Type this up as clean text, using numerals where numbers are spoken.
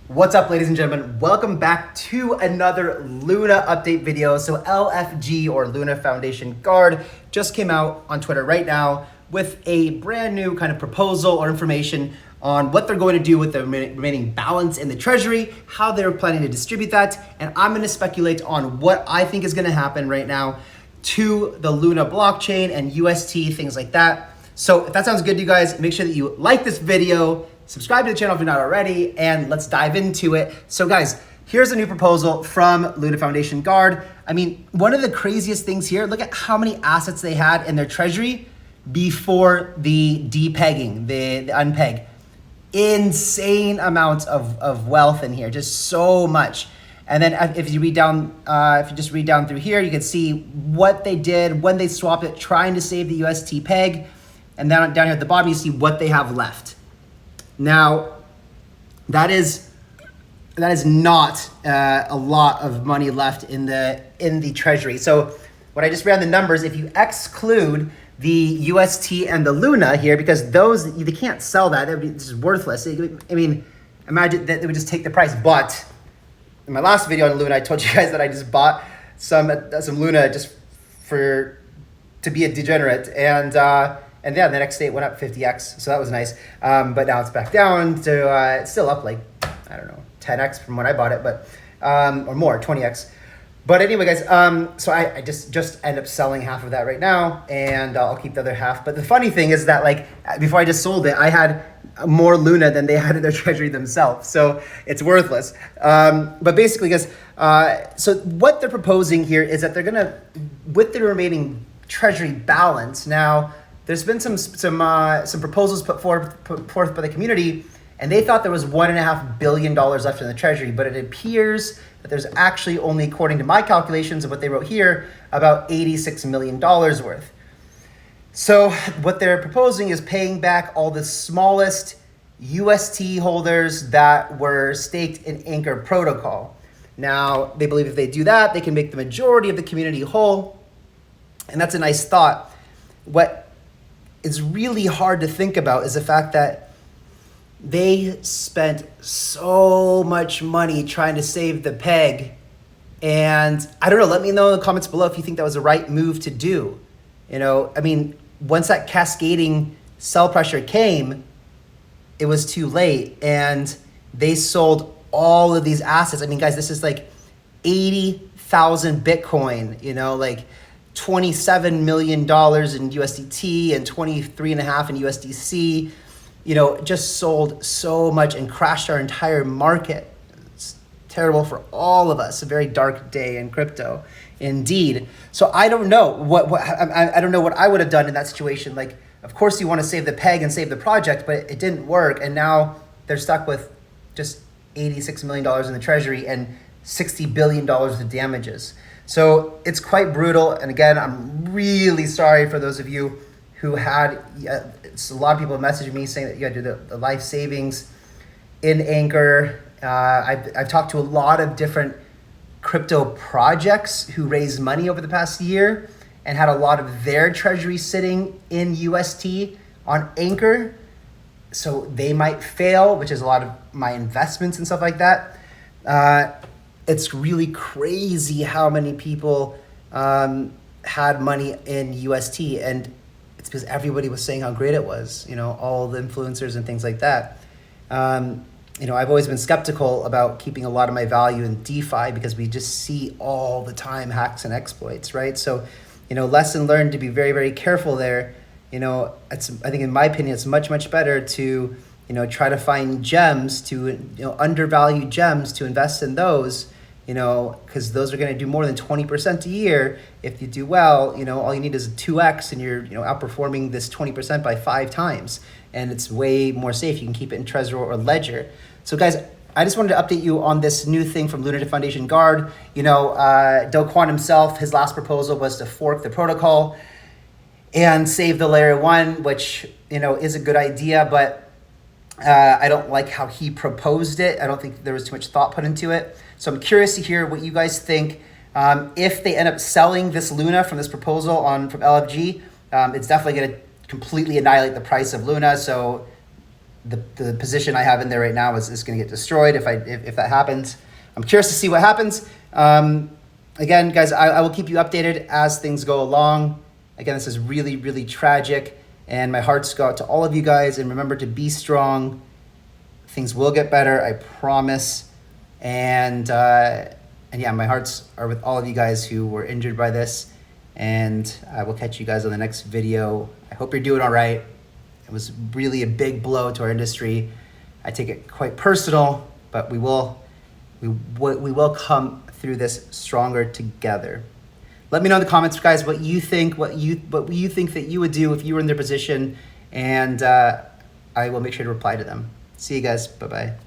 What's up, ladies and gentlemen? Welcome back to another Luna update video. So LFG, or Luna Foundation Guard, just came out on Twitter right now with a brand new kind of proposal or information on what they're going to do with the remaining balance in the treasury, how they're planning to distribute that, and I'm going to speculate on what I think is going to happen right now to the Luna blockchain and UST, things like that. So if that sounds good to you guys, make sure that you like this video, subscribe to the channel if you're not already, and let's dive into it. So guys, here's a new proposal from Luna Foundation Guard. I mean, one of the craziest things here, look at how many assets they had in their treasury before the depegging, the unpeg. Insane amounts of wealth in here, just so much. And then if you read down, if you just read down through here, you can see what they did when they swapped it, trying to save the UST peg. And then down here at the bottom, you see what they have left. Now, that is not a lot of money left in the treasury. So when I just ran the numbers, if you exclude the UST and the Luna here, because those, they can't sell that, it's worthless. I mean, imagine that they would just take the price. But in my last video on Luna, I told you guys that I just bought some Luna just to be a degenerate, and yeah, the next day it went up 50x, so that was nice. But now it's back down to, it's still up like, I don't know, 10x from when I bought it, but, or more, 20x. But anyway, guys, so I just end up selling half of that right now, and I'll keep the other half. But the funny thing is that, like, before I just sold it, I had more Luna than they had in their treasury themselves, so it's worthless. But basically, guys, so what they're proposing here is that they're gonna, with the remaining treasury balance, now, there's been some proposals put forth by the community, and they thought there was $1.5 billion left in the treasury, but it appears that there's actually only, according to my calculations of what they wrote here, about $86 million worth. So what they're proposing is paying back all the smallest UST holders that were staked in Anchor protocol. Now, they believe if they do that, they can make the majority of the community whole, and that's a nice thought. What is really hard to think about is the fact that they spent so much money trying to save the peg. And I don't know, let me know in the comments below if you think that was the right move to do. You know, I mean, once that cascading sell pressure came, it was too late, and they sold all of these assets. I mean, guys, this is like 80,000 Bitcoin, you know, like $27 million in USDT and 23.5 in USDC, you know, just sold so much and crashed our entire market. It's terrible for all of us. A very dark day in crypto, indeed. So I don't know I don't know what I would have done in that situation. Like, of course you want to save the peg and save the project, but it didn't work. And now they're stuck with just $86 million in the treasury and $60 billion of damages. So it's quite brutal. And again, I'm really sorry for those of you who had, a lot of people messaged me saying that you had to do the life savings in Anchor. I've talked to a lot of different crypto projects who raised money over the past year and had a lot of their treasury sitting in UST on Anchor. So they might fail, which is a lot of my investments and stuff like that. It's really crazy how many people had money in UST, and it's because everybody was saying how great it was, you know, all the influencers and things like that. You know, I've always been skeptical about keeping a lot of my value in DeFi because we just see all the time hacks and exploits, right? So, you know, lesson learned to be very, very careful there. You know, I think in my opinion, it's much, much better to, you know, try to find gems to, you know, undervalued gems to invest in those, you know, because those are going to do more than 20% a year. If you do well, you know, all you need is a 2x and you're, you know, outperforming this 20% by 5 times. And it's way more safe. You can keep it in Trezor or Ledger. So guys, I just wanted to update you on this new thing from Luna Foundation Guard. You know, Do Kwon himself, his last proposal was to fork the protocol and save the layer 1, which, you know, is a good idea, but I don't like how he proposed it. I don't think there was too much thought put into it. So I'm curious to hear what you guys think. If they end up selling this Luna from this proposal from LFG, it's definitely going to completely annihilate the price of Luna. So the position I have in there right now is going to get destroyed if that happens. I'm curious to see what happens. Again, guys, I will keep you updated as things go along. Again, this is really, really tragic, and my hearts go out to all of you guys. And remember to be strong. Things will get better, I promise. And yeah, my hearts are with all of you guys who were injured by this. And I will catch you guys on the next video. I hope you're doing all right. It was really a big blow to our industry. I take it quite personal, but we will come through this stronger together. Let me know in the comments, guys, what you think that you would do if you were in their position, and I will make sure to reply to them. See you guys. Bye-bye.